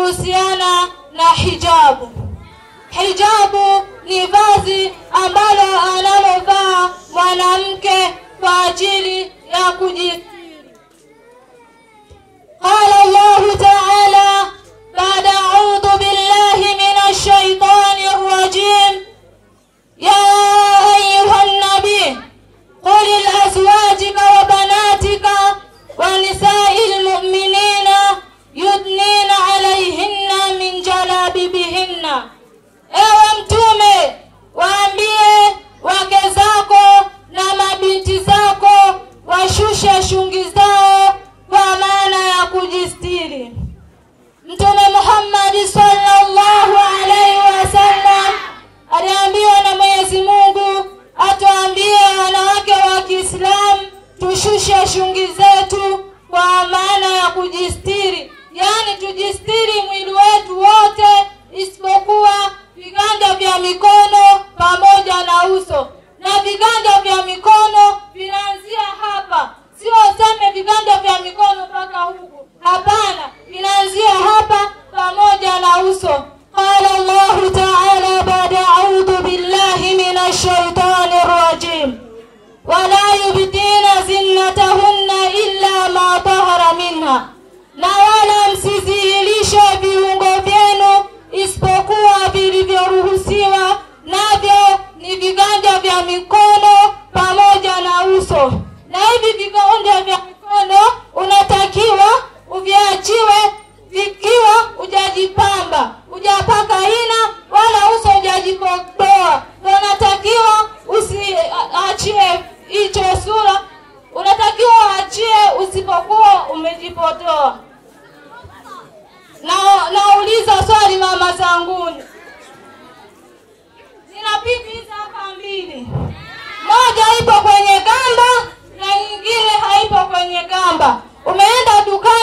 kuhusiana na hijabu. Hijabu ni vazi ambalo analovaa mwanamke kwa ajili ya kujistiri. Qala Allah Ta'ala ba'da a'udhu billahi minash shaitanir rajim ya ayyuhan nabiy qul li azwajika wa banatika wa nisa'il mu'minina yudnina 'alayhinna min jalabibihinna. Ewe mtume, waambie wake zako na mabinti zako washushe shungi zao kwa maana ya kujistiri. Mtume Muhammad sallallahu alaihi wasallam aliambiwa na Mwenyezi Mungu atuambie wanawake wa Kiislamu tushushe shungi zetu kwa maana ya kujistiri, yani tujistiri mwili wetu wote isipokuwa viganja vya mikono pamoja na uso. Na viganja vya mikono vinaanzia hapa, sio useme viganja vya mikono mpaka huku, hapana, vinaanzia hapa pamoja na uso. Qala Allah Ta'ala ba'da a'udhu billahi minash shaitanir rajim wala yubdina zinnatahunna illa ma tahara minha, na wala msizihilishe viungo vyenu isipokuwa vilivyoruhusiwa, navyo ni viganja vya mikono pamoja na uso. Na hivi viganja vya mikono unatakiwa uviachiwe vikiwa hujajipamba, hujapaka hina wala uso hujajipodoa. Unatakiwa usiachie hicho sura, unatakiwa achie usipokuwa umejipodoa. Nauliza swali mama zanguni. Nina pipi hizi hapa mbili. Moja ipo kwenye gamba na nyingine haipo kwenye gamba. Umeenda dukani